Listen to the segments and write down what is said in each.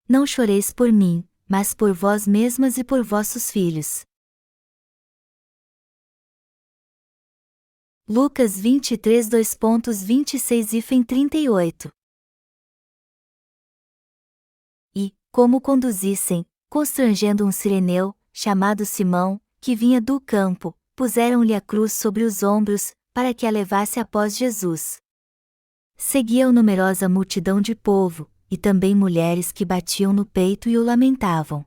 não choreis por mim, mas por vós mesmas e por vossos filhos. Lucas 23 2.26-38. E, como conduzissem, constrangendo um cireneu, chamado Simão, que vinha do campo, puseram-lhe a cruz sobre os ombros, para que a levasse após Jesus. Seguia-o numerosa multidão de povo, e também mulheres que batiam no peito e o lamentavam.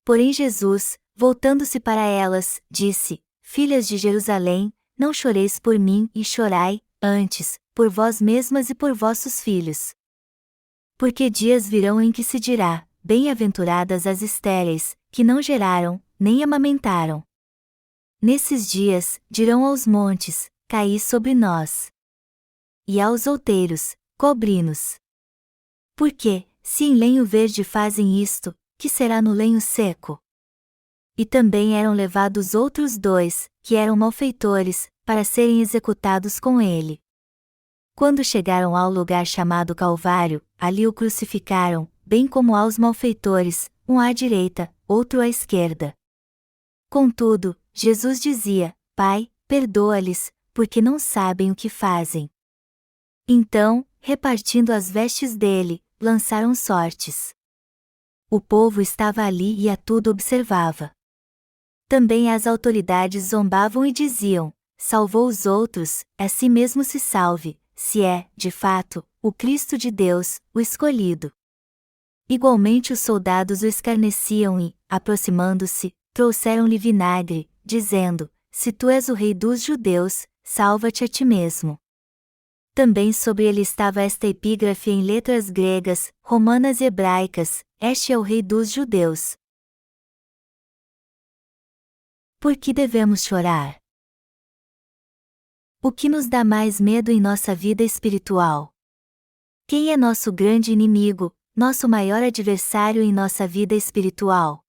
Porém Jesus, voltando-se para elas, disse: Filhas de Jerusalém, não choreis por mim e chorai, antes, por vós mesmas e por vossos filhos. Porque dias virão em que se dirá: Bem-aventuradas as estéreis, que não geraram, nem amamentaram. Nesses dias, dirão aos montes: Caí sobre nós. E aos outeiros: Cobri-nos. Porque, se em lenho verde fazem isto, que será no lenho seco? E também eram levados outros 2, que eram malfeitores, para serem executados com ele. Quando chegaram ao lugar chamado Calvário, ali o crucificaram, bem como aos malfeitores, um à direita, outro à esquerda. Contudo, Jesus dizia: Pai, perdoa-lhes, porque não sabem o que fazem. Então, repartindo as vestes dele, lançaram sortes. O povo estava ali e a tudo observava. Também as autoridades zombavam e diziam: Salvou os outros, a si mesmo se salve, se é, de fato, o Cristo de Deus, o escolhido. Igualmente os soldados o escarneciam e, aproximando-se, trouxeram-lhe vinagre, dizendo: Se tu és o rei dos judeus, salva-te a ti mesmo. Também sobre ele estava esta epígrafe em letras gregas, romanas e hebraicas: Este é o rei dos judeus. Por que devemos chorar? O que nos dá mais medo em nossa vida espiritual? Quem é nosso grande inimigo, nosso maior adversário em nossa vida espiritual?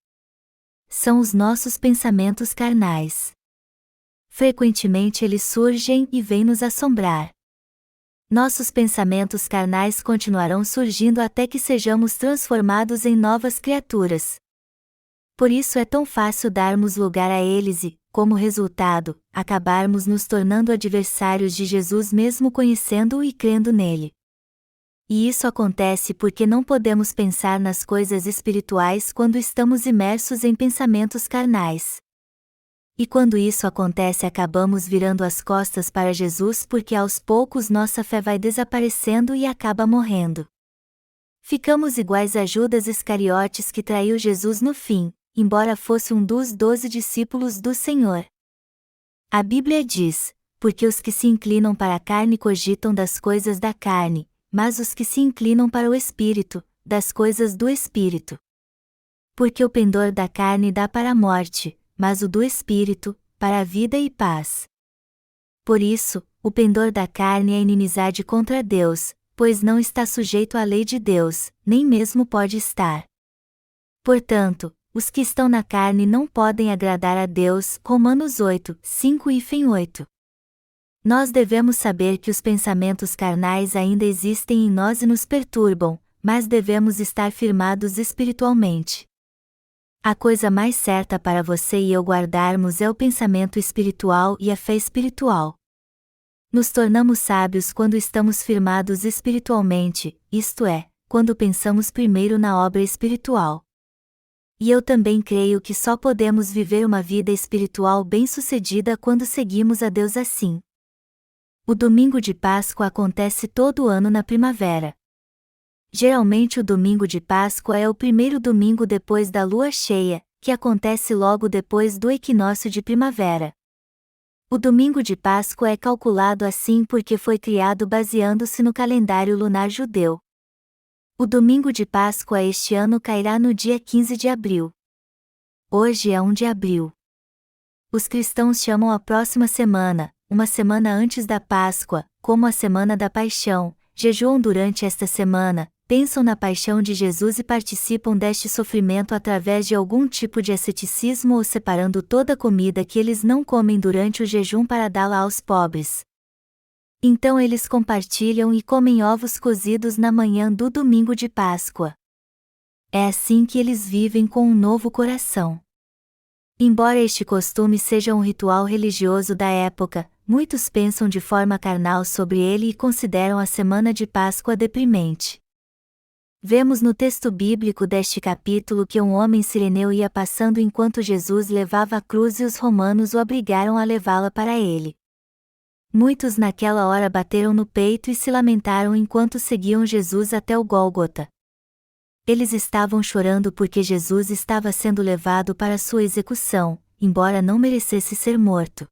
São os nossos pensamentos carnais. Frequentemente eles surgem e vêm nos assombrar. Nossos pensamentos carnais continuarão surgindo até que sejamos transformados em novas criaturas. Por isso é tão fácil darmos lugar a eles e, como resultado, acabarmos nos tornando adversários de Jesus mesmo conhecendo-o e crendo nele. E isso acontece porque não podemos pensar nas coisas espirituais quando estamos imersos em pensamentos carnais. E quando isso acontece, acabamos virando as costas para Jesus porque aos poucos nossa fé vai desaparecendo e acaba morrendo. Ficamos iguais a Judas Iscariotes, que traiu Jesus no fim, embora fosse um dos 12 discípulos do Senhor. A Bíblia diz: Porque os que se inclinam para a carne cogitam das coisas da carne, mas os que se inclinam para o Espírito, das coisas do Espírito. Porque o pendor da carne dá para a morte, mas o do Espírito, para a vida e paz. Por isso, o pendor da carne é inimizade contra Deus, pois não está sujeito à lei de Deus, nem mesmo pode estar. Portanto, os que estão na carne não podem agradar a Deus. Romanos 8, 5 e 8. Nós devemos saber que os pensamentos carnais ainda existem em nós e nos perturbam, mas devemos estar firmados espiritualmente. A coisa mais certa para você e eu guardarmos é o pensamento espiritual e a fé espiritual. Nos tornamos sábios quando estamos firmados espiritualmente, isto é, quando pensamos primeiro na obra espiritual. E eu também creio que só podemos viver uma vida espiritual bem-sucedida quando seguimos a Deus assim. O domingo de Páscoa acontece todo ano na primavera. Geralmente o domingo de Páscoa é o primeiro domingo depois da lua cheia, que acontece logo depois do equinócio de primavera. O domingo de Páscoa é calculado assim porque foi criado baseando-se no calendário lunar judeu. O domingo de Páscoa este ano cairá no dia 15 de abril. Hoje é 1 de abril. Os cristãos chamam a próxima semana, uma semana antes da Páscoa, como a Semana da Paixão, jejuam durante esta semana, pensam na paixão de Jesus e participam deste sofrimento através de algum tipo de asceticismo ou separando toda a comida que eles não comem durante o jejum para dá-la aos pobres. Então eles compartilham e comem ovos cozidos na manhã do domingo de Páscoa. É assim que eles vivem com um novo coração. Embora este costume seja um ritual religioso da época, muitos pensam de forma carnal sobre ele e consideram a semana de Páscoa deprimente. Vemos no texto bíblico deste capítulo que um homem sireneu ia passando enquanto Jesus levava a cruz e os romanos o obrigaram a levá-la para ele. Muitos naquela hora bateram no peito e se lamentaram enquanto seguiam Jesus até o Gólgota. Eles estavam chorando porque Jesus estava sendo levado para sua execução, embora não merecesse ser morto.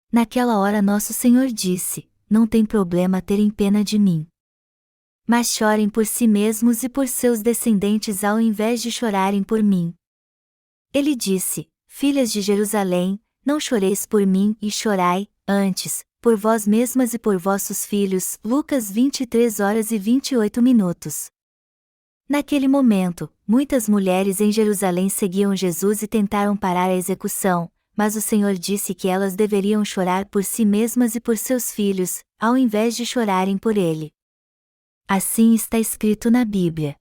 Naquela hora nosso Senhor disse: "Não tem problema terem pena de mim. Mas chorem por si mesmos e por seus descendentes ao invés de chorarem por mim." Ele disse: "Filhas de Jerusalém, não choreis por mim e chorai, antes, por vós mesmas e por vossos filhos." Lucas 23h28. Naquele momento, muitas mulheres em Jerusalém seguiam Jesus e tentaram parar a execução, mas o Senhor disse que elas deveriam chorar por si mesmas e por seus filhos, ao invés de chorarem por ele. Assim está escrito na Bíblia.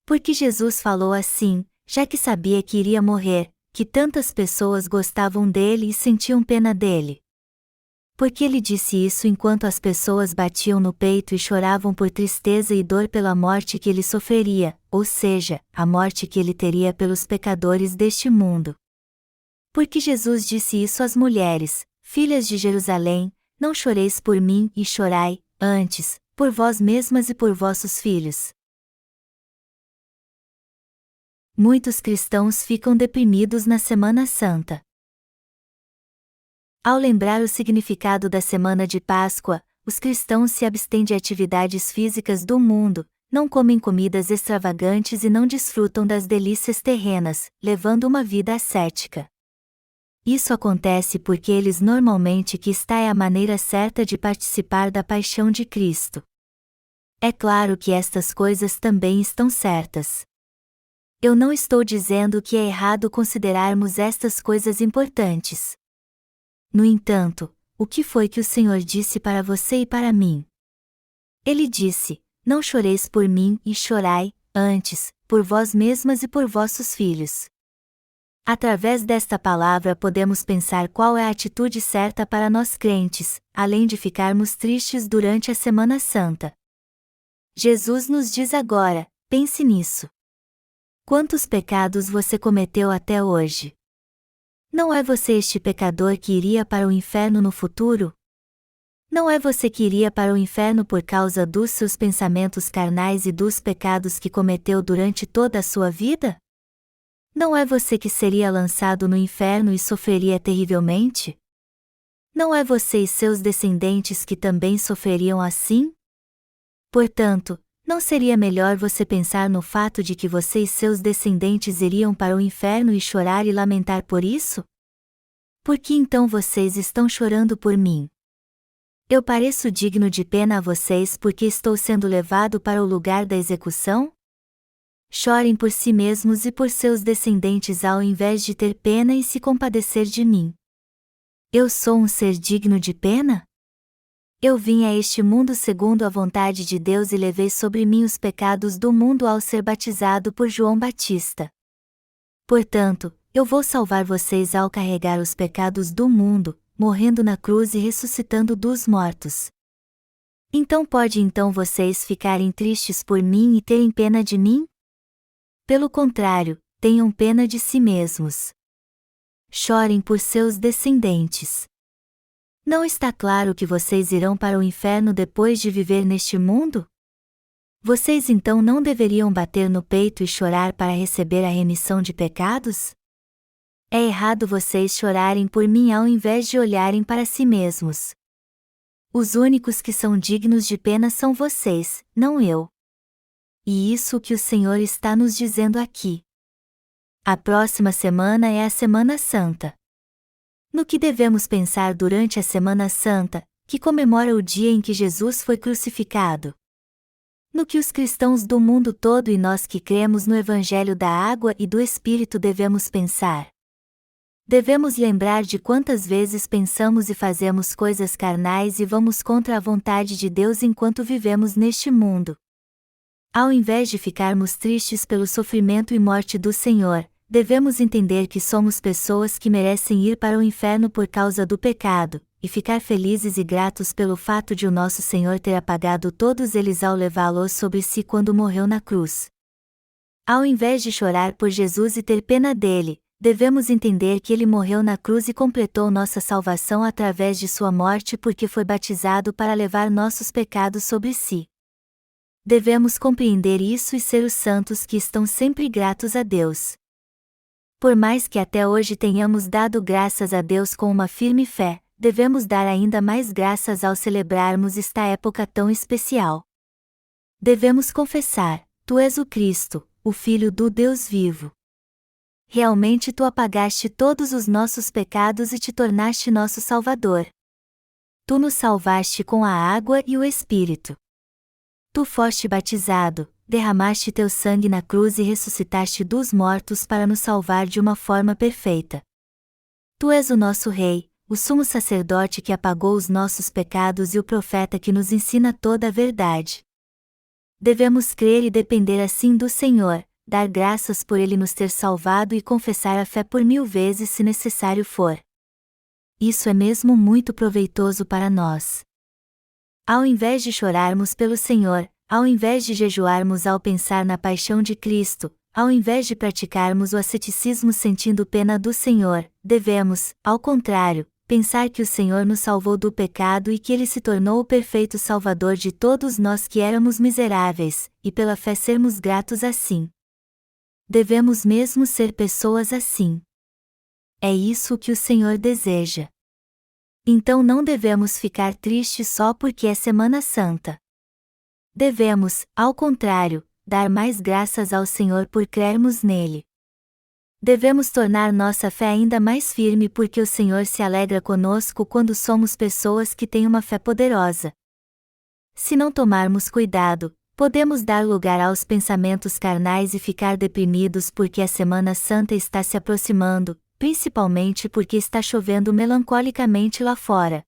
Porque Jesus falou assim, já que sabia que iria morrer, que tantas pessoas gostavam dele e sentiam pena dele. Porque ele disse isso enquanto as pessoas batiam no peito e choravam por tristeza e dor pela morte que ele sofreria, ou seja, a morte que ele teria pelos pecadores deste mundo. Porque Jesus disse isso às mulheres: "Filhas de Jerusalém, não choreis por mim e chorai, antes, por vós mesmas e por vossos filhos." Muitos cristãos ficam deprimidos na Semana Santa. Ao lembrar o significado da semana de Páscoa, os cristãos se abstêm de atividades físicas do mundo, não comem comidas extravagantes e não desfrutam das delícias terrenas, levando uma vida ascética. Isso acontece porque eles normalmente que esta é a maneira certa de participar da paixão de Cristo. É claro que estas coisas também estão certas. Eu não estou dizendo que é errado considerarmos estas coisas importantes. No entanto, o que foi que o Senhor disse para você e para mim? Ele disse: "Não choreis por mim e chorai, antes, por vós mesmas e por vossos filhos." Através desta palavra podemos pensar qual é a atitude certa para nós crentes, além de ficarmos tristes durante a Semana Santa. Jesus nos diz agora: pense nisso. Quantos pecados você cometeu até hoje? Não é você este pecador que iria para o inferno no futuro? Não é você que iria para o inferno por causa dos seus pensamentos carnais e dos pecados que cometeu durante toda a sua vida? Não é você que seria lançado no inferno e sofreria terrivelmente? Não é você e seus descendentes que também sofreriam assim? Portanto, não seria melhor você pensar no fato de que você e seus descendentes iriam para o inferno e chorar e lamentar por isso? Por que então vocês estão chorando por mim? Eu pareço digno de pena a vocês porque estou sendo levado para o lugar da execução? Chorem por si mesmos e por seus descendentes ao invés de ter pena e se compadecer de mim. Eu sou um ser digno de pena? Eu vim a este mundo segundo a vontade de Deus e levei sobre mim os pecados do mundo ao ser batizado por João Batista. Portanto, eu vou salvar vocês ao carregar os pecados do mundo, morrendo na cruz e ressuscitando dos mortos. Então pode vocês ficarem tristes por mim e terem pena de mim? Pelo contrário, tenham pena de si mesmos. Chorem por seus descendentes. Não está claro que vocês irão para o inferno depois de viver neste mundo? Vocês então não deveriam bater no peito e chorar para receber a remissão de pecados? É errado vocês chorarem por mim ao invés de olharem para si mesmos. Os únicos que são dignos de pena são vocês, não eu. E isso que o Senhor está nos dizendo aqui. A próxima semana é a Semana Santa. No que devemos pensar durante a Semana Santa, que comemora o dia em que Jesus foi crucificado? No que os cristãos do mundo todo e nós que cremos no Evangelho da Água e do Espírito devemos pensar? Devemos lembrar de quantas vezes pensamos e fazemos coisas carnais e vamos contra a vontade de Deus enquanto vivemos neste mundo. Ao invés de ficarmos tristes pelo sofrimento e morte do Senhor, devemos entender que somos pessoas que merecem ir para o inferno por causa do pecado, e ficar felizes e gratos pelo fato de o nosso Senhor ter apagado todos eles ao levá-los sobre si quando morreu na cruz. Ao invés de chorar por Jesus e ter pena dele, devemos entender que ele morreu na cruz e completou nossa salvação através de sua morte porque foi batizado para levar nossos pecados sobre si. Devemos compreender isso e ser os santos que estão sempre gratos a Deus. Por mais que até hoje tenhamos dado graças a Deus com uma firme fé, devemos dar ainda mais graças ao celebrarmos esta época tão especial. Devemos confessar: Tu és o Cristo, o Filho do Deus vivo. Realmente Tu apagaste todos os nossos pecados e te tornaste nosso Salvador. Tu nos salvaste com a água e o Espírito. Tu foste batizado, derramaste teu sangue na cruz e ressuscitaste dos mortos para nos salvar de uma forma perfeita. Tu és o nosso Rei, o sumo sacerdote que apagou os nossos pecados e o profeta que nos ensina toda a verdade. Devemos crer e depender assim do Senhor, dar graças por Ele nos ter salvado e confessar a fé por 1000 vezes se necessário for. Isso é mesmo muito proveitoso para nós. Ao invés de chorarmos pelo Senhor, ao invés de jejuarmos ao pensar na paixão de Cristo, ao invés de praticarmos o asceticismo sentindo pena do Senhor, devemos, ao contrário, pensar que o Senhor nos salvou do pecado e que Ele se tornou o perfeito Salvador de todos nós que éramos miseráveis, e pela fé sermos gratos assim. Devemos mesmo ser pessoas assim. É isso que o Senhor deseja. Então não devemos ficar tristes só porque é Semana Santa. Devemos, ao contrário, dar mais graças ao Senhor por crermos nele. Devemos tornar nossa fé ainda mais firme porque o Senhor se alegra conosco quando somos pessoas que têm uma fé poderosa. Se não tomarmos cuidado, podemos dar lugar aos pensamentos carnais e ficar deprimidos porque a Semana Santa está se aproximando, principalmente porque está chovendo melancolicamente lá fora.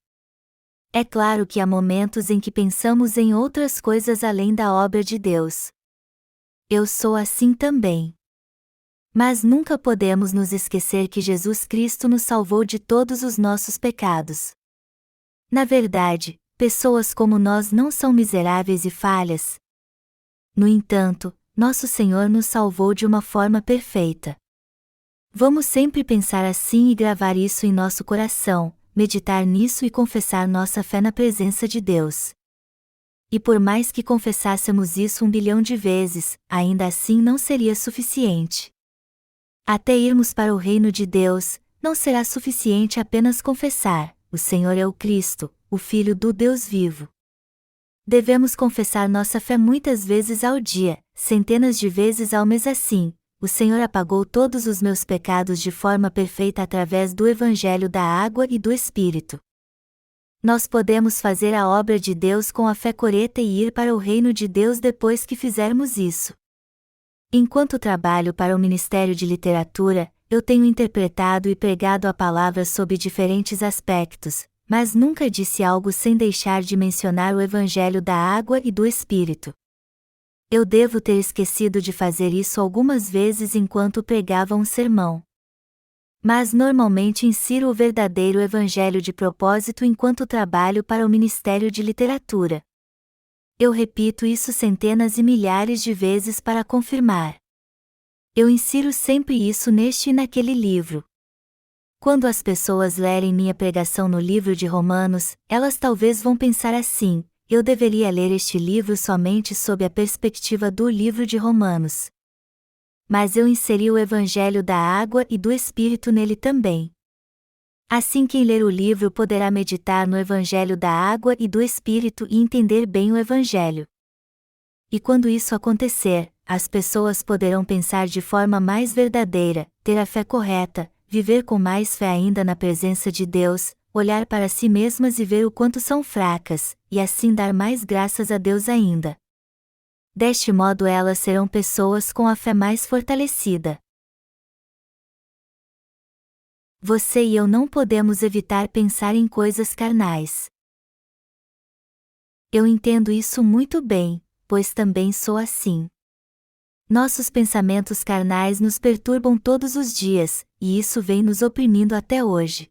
É claro que há momentos em que pensamos em outras coisas além da obra de Deus. Eu sou assim também. Mas nunca podemos nos esquecer que Jesus Cristo nos salvou de todos os nossos pecados. Na verdade, pessoas como nós não são miseráveis e falhas. No entanto, nosso Senhor nos salvou de uma forma perfeita. Vamos sempre pensar assim e gravar isso em nosso coração, meditar nisso e confessar nossa fé na presença de Deus. E por mais que confessássemos isso 1 bilhão de vezes, ainda assim não seria suficiente. Até irmos para o reino de Deus, não será suficiente apenas confessar: o Senhor é o Cristo, o Filho do Deus vivo. Devemos confessar nossa fé muitas vezes ao dia, centenas de vezes ao mês assim: o Senhor apagou todos os meus pecados de forma perfeita através do Evangelho da água e do Espírito. Nós podemos fazer a obra de Deus com a fé correta e ir para o reino de Deus depois que fizermos isso. Enquanto trabalho para o Ministério de Literatura, eu tenho interpretado e pregado a palavra sob diferentes aspectos, mas nunca disse algo sem deixar de mencionar o Evangelho da água e do Espírito. Eu devo ter esquecido de fazer isso algumas vezes enquanto pregava um sermão. Mas normalmente insiro o verdadeiro Evangelho de propósito enquanto trabalho para o Ministério de Literatura. Eu repito isso centenas e milhares de vezes para confirmar. Eu insiro sempre isso neste e naquele livro. Quando as pessoas lerem minha pregação no livro de Romanos, elas talvez vão pensar assim: eu deveria ler este livro somente sob a perspectiva do livro de Romanos. Mas eu inseri o Evangelho da água e do Espírito nele também. Assim quem ler o livro poderá meditar no Evangelho da água e do Espírito e entender bem o Evangelho. E quando isso acontecer, as pessoas poderão pensar de forma mais verdadeira, ter a fé correta, viver com mais fé ainda na presença de Deus, olhar para si mesmas e ver o quanto são fracas, e assim dar mais graças a Deus ainda. Deste modo elas serão pessoas com a fé mais fortalecida. Você e eu não podemos evitar pensar em coisas carnais. Eu entendo isso muito bem, pois também sou assim. Nossos pensamentos carnais nos perturbam todos os dias, e isso vem nos oprimindo até hoje.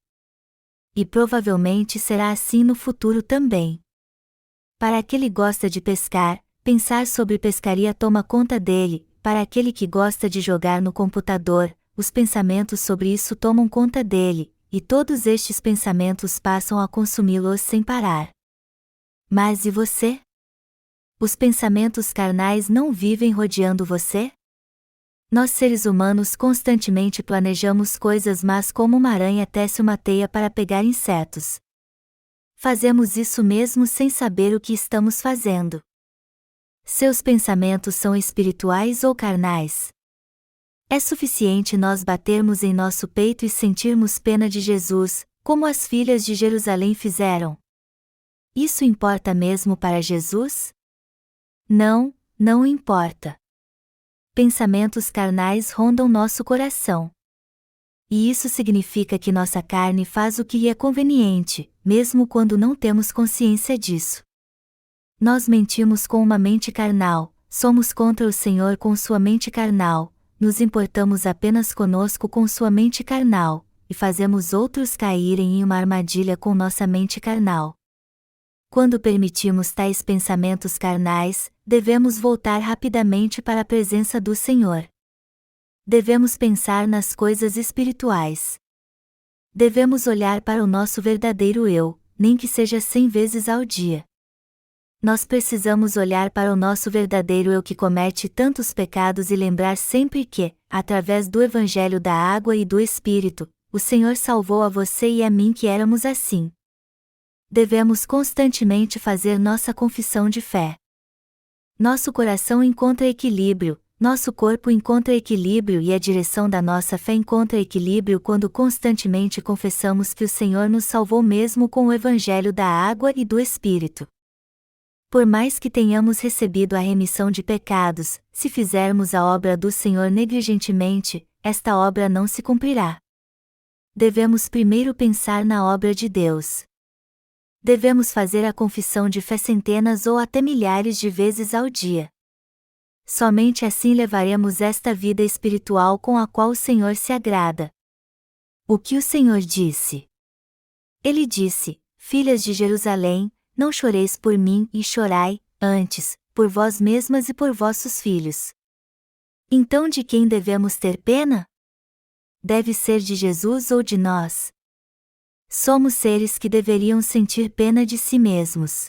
E provavelmente será assim no futuro também. Para aquele que gosta de pescar, pensar sobre pescaria toma conta dele. Para aquele que gosta de jogar no computador, os pensamentos sobre isso tomam conta dele, e todos estes pensamentos passam a consumi-los sem parar. Mas e você? Os pensamentos carnais não vivem rodeando você? Nós seres humanos constantemente planejamos coisas más como uma aranha tece uma teia para pegar insetos. Fazemos isso mesmo sem saber o que estamos fazendo. Seus pensamentos são espirituais ou carnais? É suficiente nós batermos em nosso peito e sentirmos pena de Jesus, como as filhas de Jerusalém fizeram. Isso importa mesmo para Jesus? Não, não importa. Pensamentos carnais rondam nosso coração. E isso significa que nossa carne faz o que lhe é conveniente, mesmo quando não temos consciência disso. Nós mentimos com uma mente carnal, somos contra o Senhor com sua mente carnal, nos importamos apenas conosco com sua mente carnal, e fazemos outros caírem em uma armadilha com nossa mente carnal. Quando permitimos tais pensamentos carnais, devemos voltar rapidamente para a presença do Senhor. Devemos pensar nas coisas espirituais. Devemos olhar para o nosso verdadeiro eu, nem que seja 100 vezes ao dia. Nós precisamos olhar para o nosso verdadeiro eu que comete tantos pecados e lembrar sempre que, através do Evangelho da Água e do Espírito, o Senhor salvou a você e a mim que éramos assim. Devemos constantemente fazer nossa confissão de fé. Nosso coração encontra equilíbrio, nosso corpo encontra equilíbrio e a direção da nossa fé encontra equilíbrio quando constantemente confessamos que o Senhor nos salvou mesmo com o Evangelho da Água e do Espírito. Por mais que tenhamos recebido a remissão de pecados, se fizermos a obra do Senhor negligentemente, esta obra não se cumprirá. Devemos primeiro pensar na obra de Deus. Devemos fazer a confissão de fé centenas ou até milhares de vezes ao dia. Somente assim levaremos esta vida espiritual com a qual o Senhor se agrada. O que o Senhor disse? Ele disse: Filhas de Jerusalém, não choreis por mim e chorai, antes, por vós mesmas e por vossos filhos. Então de quem devemos ter pena? Deve ser de Jesus ou de nós? Somos seres que deveriam sentir pena de si mesmos.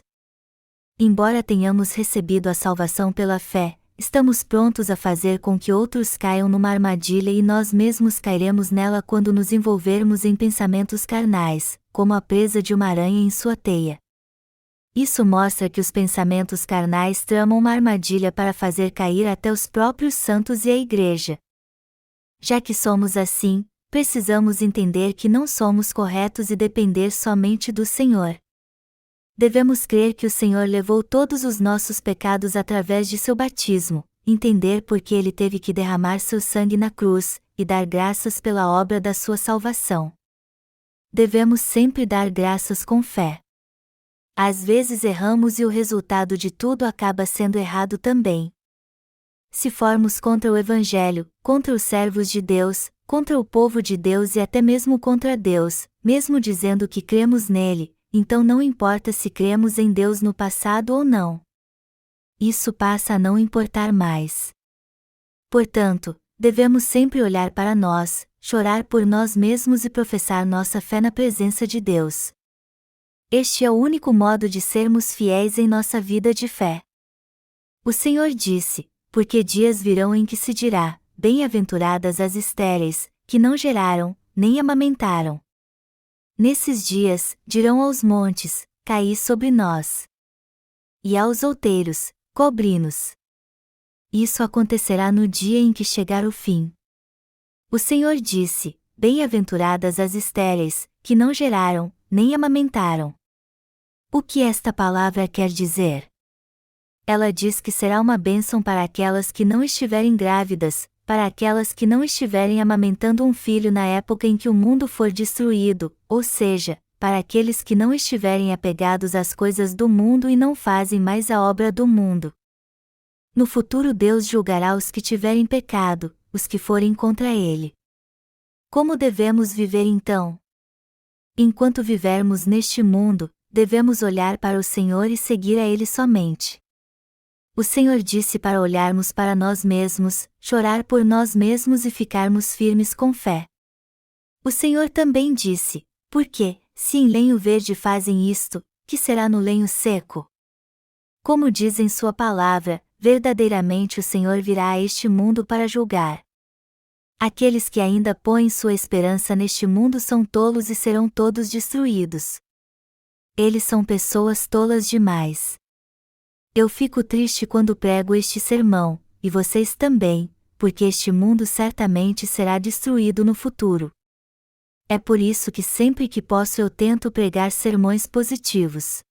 Embora tenhamos recebido a salvação pela fé, estamos prontos a fazer com que outros caiam numa armadilha e nós mesmos cairemos nela quando nos envolvermos em pensamentos carnais, como a presa de uma aranha em sua teia. Isso mostra que os pensamentos carnais tramam uma armadilha para fazer cair até os próprios santos e a Igreja. Já que somos assim, precisamos entender que não somos corretos e depender somente do Senhor. Devemos crer que o Senhor levou todos os nossos pecados através de seu batismo, entender por que ele teve que derramar seu sangue na cruz, e dar graças pela obra da sua salvação. Devemos sempre dar graças com fé. Às vezes erramos e o resultado de tudo acaba sendo errado também. Se formos contra o Evangelho, contra os servos de Deus, contra o povo de Deus e até mesmo contra Deus, mesmo dizendo que cremos nele, então não importa se cremos em Deus no passado ou não. Isso passa a não importar mais. Portanto, devemos sempre olhar para nós, chorar por nós mesmos e professar nossa fé na presença de Deus. Este é o único modo de sermos fiéis em nossa vida de fé. O Senhor disse: porque dias virão em que se dirá, bem-aventuradas as estéreis, que não geraram, nem amamentaram. Nesses dias, dirão aos montes, caí sobre nós. E aos outeiros, cobri-nos. Isso acontecerá no dia em que chegar o fim. O Senhor disse: bem-aventuradas as estéreis, que não geraram, nem amamentaram. O que esta palavra quer dizer? Ela diz que será uma bênção para aquelas que não estiverem grávidas, para aquelas que não estiverem amamentando um filho na época em que o mundo for destruído, ou seja, para aqueles que não estiverem apegados às coisas do mundo e não fazem mais a obra do mundo. No futuro Deus julgará os que tiverem pecado, os que forem contra Ele. Como devemos viver então? Enquanto vivermos neste mundo, devemos olhar para o Senhor e seguir a Ele somente. O Senhor disse para olharmos para nós mesmos, chorar por nós mesmos e ficarmos firmes com fé. O Senhor também disse: porque, se em lenho verde fazem isto, que será no lenho seco? Como diz em sua palavra, verdadeiramente o Senhor virá a este mundo para julgar. Aqueles que ainda põem sua esperança neste mundo são tolos e serão todos destruídos. Eles são pessoas tolas demais. Eu fico triste quando prego este sermão, e vocês também, porque este mundo certamente será destruído no futuro. É por isso que sempre que posso eu tento pregar sermões positivos.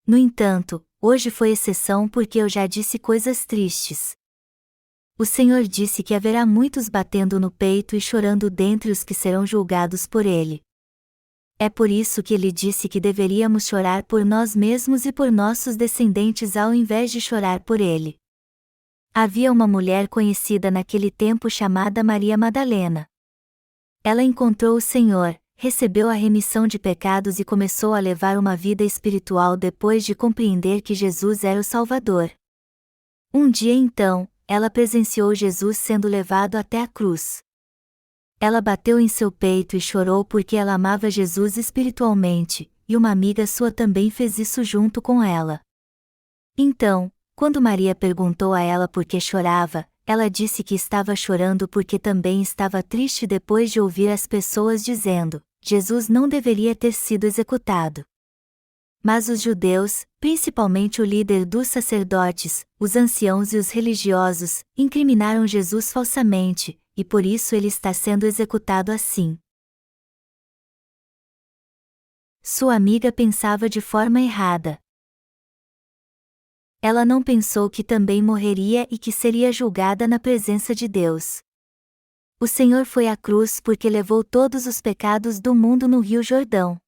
No entanto, hoje foi exceção porque eu já disse coisas tristes. O Senhor disse que haverá muitos batendo no peito e chorando dentre os que serão julgados por Ele. É por isso que Ele disse que deveríamos chorar por nós mesmos e por nossos descendentes ao invés de chorar por Ele. Havia uma mulher conhecida naquele tempo chamada Maria Madalena. Ela encontrou o Senhor, recebeu a remissão de pecados e começou a levar uma vida espiritual depois de compreender que Jesus era o Salvador. Um dia então, ela presenciou Jesus sendo levado até a cruz. Ela bateu em seu peito e chorou porque ela amava Jesus espiritualmente, e uma amiga sua também fez isso junto com ela. Então, quando Maria perguntou a ela por que chorava, ela disse que estava chorando porque também estava triste depois de ouvir as pessoas dizendo: Jesus não deveria ter sido executado. Mas os judeus, principalmente o líder dos sacerdotes, os anciãos e os religiosos, incriminaram Jesus falsamente, e por isso ele está sendo executado assim. Sua amiga pensava de forma errada. Ela não pensou que também morreria e que seria julgada na presença de Deus. O Senhor foi à cruz porque levou todos os pecados do mundo no Rio Jordão.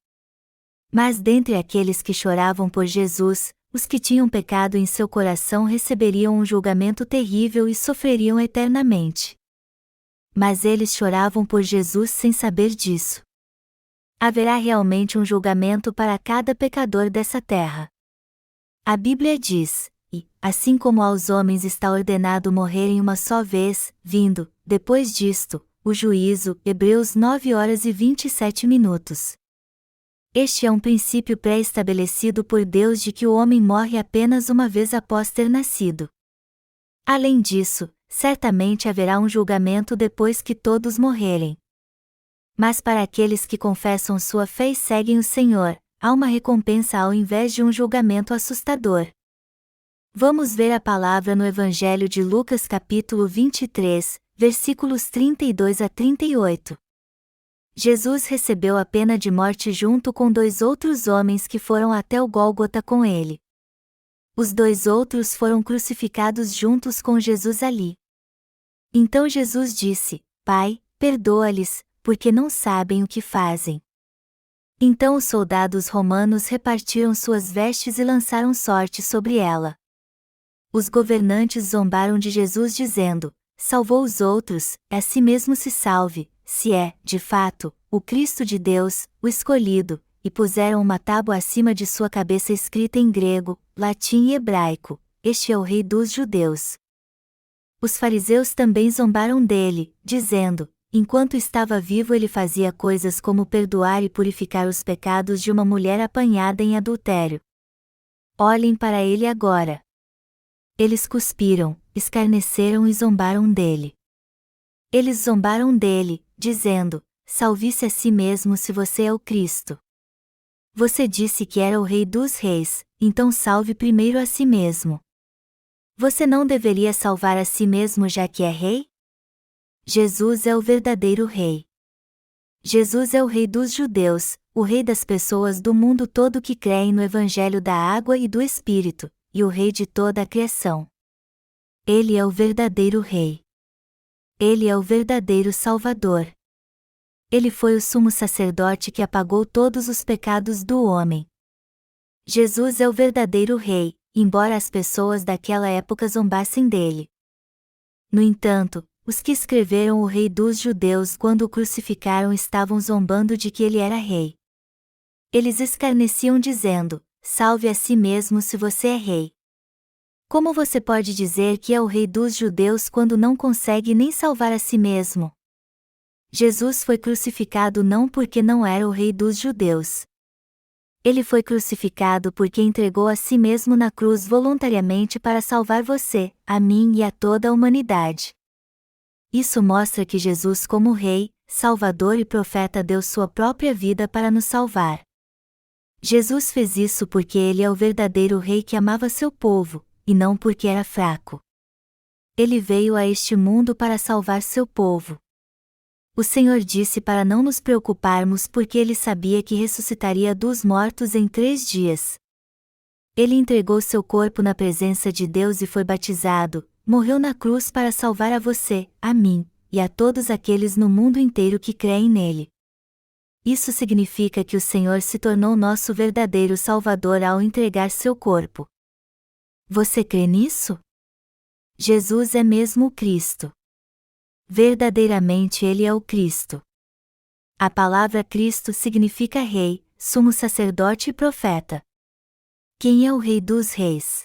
Mas dentre aqueles que choravam por Jesus, os que tinham pecado em seu coração receberiam um julgamento terrível e sofreriam eternamente. Mas eles choravam por Jesus sem saber disso. Haverá realmente um julgamento para cada pecador dessa terra. A Bíblia diz: e, assim como aos homens está ordenado morrerem uma só vez, vindo, depois disto, o juízo. Hebreus 9h27. Este é um princípio pré-estabelecido por Deus de que o homem morre apenas uma vez após ter nascido. Além disso, certamente haverá um julgamento depois que todos morrerem. Mas para aqueles que confessam sua fé e seguem o Senhor, há uma recompensa ao invés de um julgamento assustador. Vamos ver a palavra no Evangelho de Lucas capítulo 23, versículos 32-38. Jesus recebeu a pena de morte junto com 2 outros homens que foram até o Gólgota com ele. Os 2 outros foram crucificados juntos com Jesus ali. Então Jesus disse: Pai, perdoa-lhes, porque não sabem o que fazem. Então os soldados romanos repartiram suas vestes e lançaram sorte sobre ela. Os governantes zombaram de Jesus dizendo: salvou os outros, a si mesmo se salve, se é, de fato, o Cristo de Deus, o escolhido, e puseram uma tábua acima de sua cabeça escrita em grego, latim e hebraico: este é o Rei dos Judeus. Os fariseus também zombaram dele, dizendo: enquanto estava vivo ele fazia coisas como perdoar e purificar os pecados de uma mulher apanhada em adultério. Olhem para ele agora. Eles cuspiram, escarneceram e zombaram dele. Eles zombaram dele, dizendo: salve-se a si mesmo se você é o Cristo. Você disse que era o Rei dos Reis, então salve primeiro a si mesmo. Você não deveria salvar a si mesmo já que é rei? Jesus é o verdadeiro rei. Jesus é o Rei dos Judeus, o Rei das pessoas do mundo todo que creem no Evangelho da Água e do Espírito, e o Rei de toda a criação. Ele é o verdadeiro Rei. Ele é o verdadeiro Salvador. Ele foi o sumo sacerdote que apagou todos os pecados do homem. Jesus é o verdadeiro Rei, embora as pessoas daquela época zombassem dele. No entanto, os que escreveram o Rei dos Judeus quando o crucificaram estavam zombando de que ele era rei. Eles escarneciam dizendo: salve a si mesmo se você é rei. Como você pode dizer que é o Rei dos Judeus quando não consegue nem salvar a si mesmo? Jesus foi crucificado não porque não era o Rei dos Judeus. Ele foi crucificado porque entregou a si mesmo na cruz voluntariamente para salvar você, a mim e a toda a humanidade. Isso mostra que Jesus, como Rei, Salvador e Profeta, deu sua própria vida para nos salvar. Jesus fez isso porque ele é o verdadeiro Rei que amava seu povo, e não porque era fraco. Ele veio a este mundo para salvar seu povo. O Senhor disse para não nos preocuparmos porque ele sabia que ressuscitaria dos mortos em 3 dias. Ele entregou seu corpo na presença de Deus e foi batizado, morreu na cruz para salvar a você, a mim, e a todos aqueles no mundo inteiro que creem nele. Isso significa que o Senhor se tornou nosso verdadeiro Salvador ao entregar seu corpo. Você crê nisso? Jesus é mesmo o Cristo. Verdadeiramente ele é o Cristo. A palavra Cristo significa Rei, Sumo Sacerdote e Profeta. Quem é o Rei dos Reis?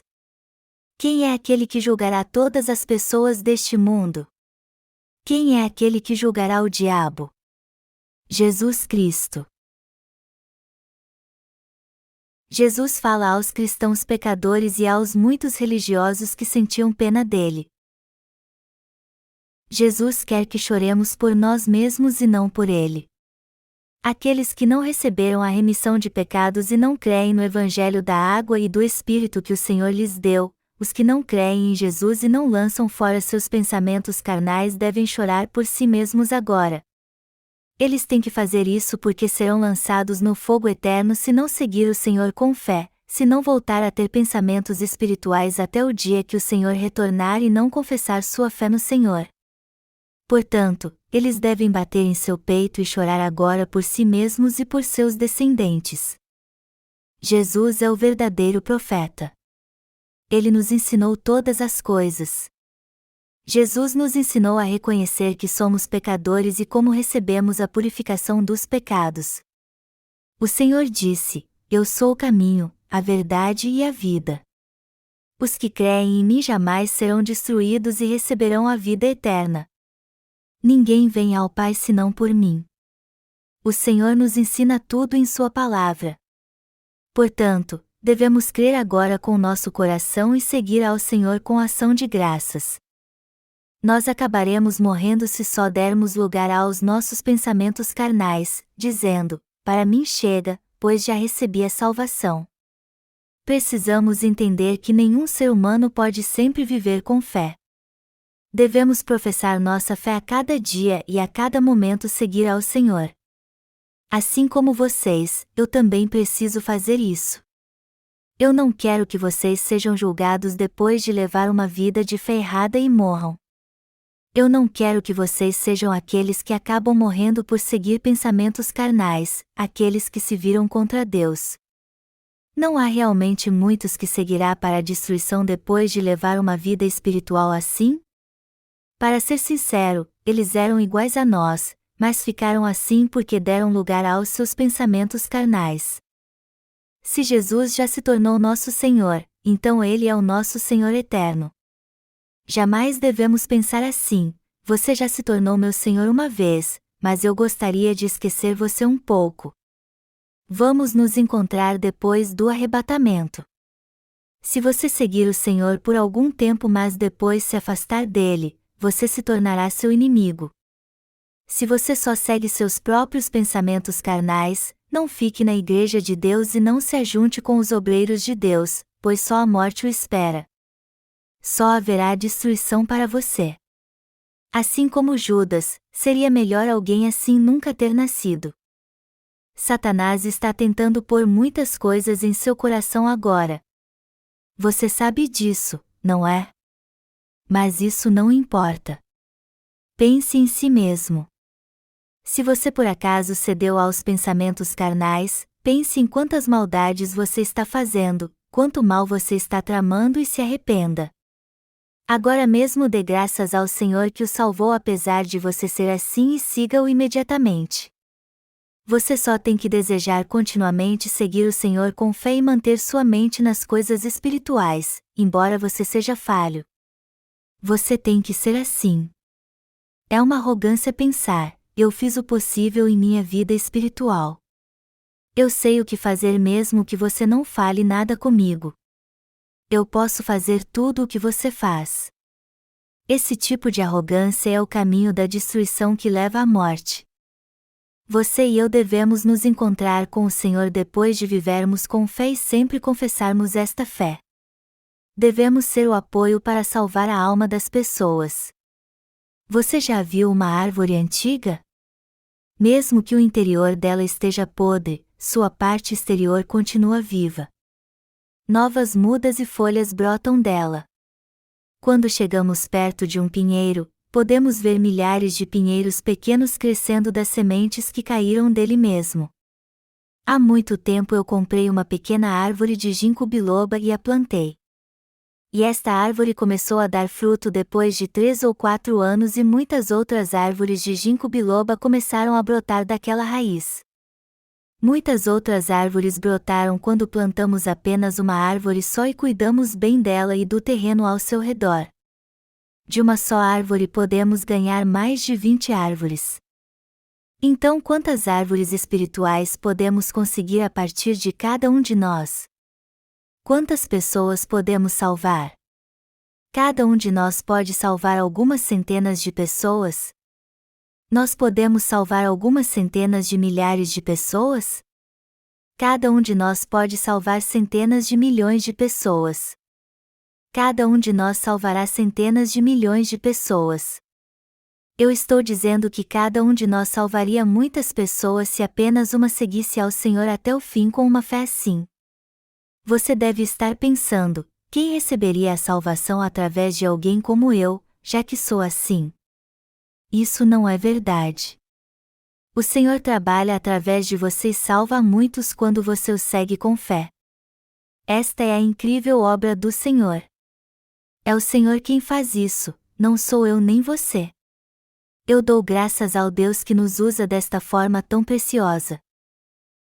Quem é aquele que julgará todas as pessoas deste mundo? Quem é aquele que julgará o diabo? Jesus Cristo. Jesus fala aos cristãos pecadores e aos muitos religiosos que sentiam pena dele. Jesus quer que choremos por nós mesmos e não por ele. Aqueles que não receberam a remissão de pecados e não creem no Evangelho da água e do Espírito que o Senhor lhes deu, os que não creem em Jesus e não lançam fora seus pensamentos carnais devem chorar por si mesmos agora. Eles têm que fazer isso porque serão lançados no fogo eterno se não seguir o Senhor com fé, se não voltar a ter pensamentos espirituais até o dia que o Senhor retornar e não confessar sua fé no Senhor. Portanto, eles devem bater em seu peito e chorar agora por si mesmos e por seus descendentes. Jesus é o verdadeiro profeta. Ele nos ensinou todas as coisas. Jesus nos ensinou a reconhecer que somos pecadores e como recebemos a purificação dos pecados. O Senhor disse: Eu sou o caminho, a verdade e a vida. Os que creem em mim jamais serão destruídos e receberão a vida eterna. Ninguém vem ao Pai senão por mim. O Senhor nos ensina tudo em sua palavra. Portanto, devemos crer agora com nosso coração e seguir ao Senhor com ação de graças. Nós acabaremos morrendo se só dermos lugar aos nossos pensamentos carnais, dizendo: para mim chega, pois já recebi a salvação. Precisamos entender que nenhum ser humano pode sempre viver com fé. Devemos professar nossa fé a cada dia e a cada momento seguir ao Senhor. Assim como vocês, eu também preciso fazer isso. Eu não quero que vocês sejam julgados depois de levar uma vida de fé errada e morram. Eu não quero que vocês sejam aqueles que acabam morrendo por seguir pensamentos carnais, aqueles que se viram contra Deus. Não há realmente muitos que seguirá para a destruição depois de levar uma vida espiritual assim? Para ser sincero, eles eram iguais a nós, mas ficaram assim porque deram lugar aos seus pensamentos carnais. Se Jesus já se tornou nosso Senhor, então Ele é o nosso Senhor eterno. Jamais devemos pensar assim: você já se tornou meu Senhor uma vez, mas eu gostaria de esquecer você um pouco. Vamos nos encontrar depois do arrebatamento. Se você seguir o Senhor por algum tempo mas depois se afastar dele, você se tornará seu inimigo. Se você só segue seus próprios pensamentos carnais, não fique na igreja de Deus e não se ajunte com os obreiros de Deus, pois só a morte o espera. Só haverá destruição para você. Assim como Judas, seria melhor alguém assim nunca ter nascido. Satanás está tentando pôr muitas coisas em seu coração agora. Você sabe disso, não é? Mas isso não importa. Pense em si mesmo. Se você por acaso cedeu aos pensamentos carnais, pense em quantas maldades você está fazendo, quanto mal você está tramando e se arrependa. Agora mesmo dê graças ao Senhor que o salvou apesar de você ser assim e siga-o imediatamente. Você só tem que desejar continuamente seguir o Senhor com fé e manter sua mente nas coisas espirituais, embora você seja falho. Você tem que ser assim. É uma arrogância pensar: eu fiz o possível em minha vida espiritual. Eu sei o que fazer mesmo que você não fale nada comigo. Eu posso fazer tudo o que você faz. Esse tipo de arrogância é o caminho da destruição que leva à morte. Você e eu devemos nos encontrar com o Senhor depois de vivermos com fé e sempre confessarmos esta fé. Devemos ser o apoio para salvar a alma das pessoas. Você já viu uma árvore antiga? Mesmo que o interior dela esteja podre, sua parte exterior continua viva. Novas mudas e folhas brotam dela. Quando chegamos perto de um pinheiro, podemos ver milhares de pinheiros pequenos crescendo das sementes que caíram dele mesmo. Há muito tempo eu comprei uma pequena árvore de ginkgo biloba e a plantei. E esta árvore começou a dar fruto depois de 3 ou 4 anos e muitas outras árvores de ginkgo biloba começaram a brotar daquela raiz. Muitas outras árvores brotaram quando plantamos apenas uma árvore só e cuidamos bem dela e do terreno ao seu redor. De uma só árvore podemos ganhar mais de 20 árvores. Então, quantas árvores espirituais podemos conseguir a partir de cada um de nós? Quantas pessoas podemos salvar? Cada um de nós pode salvar algumas centenas de pessoas? Nós podemos salvar algumas centenas de milhares de pessoas? Cada um de nós pode salvar centenas de milhões de pessoas. Cada um de nós salvará centenas de milhões de pessoas. Eu estou dizendo que cada um de nós salvaria muitas pessoas se apenas uma seguisse ao Senhor até o fim com uma fé assim. Você deve estar pensando: quem receberia a salvação através de alguém como eu, já que sou assim? Isso não é verdade. O Senhor trabalha através de você e salva muitos quando você o segue com fé. Esta é a incrível obra do Senhor. É o Senhor quem faz isso, não sou eu nem você. Eu dou graças ao Deus que nos usa desta forma tão preciosa.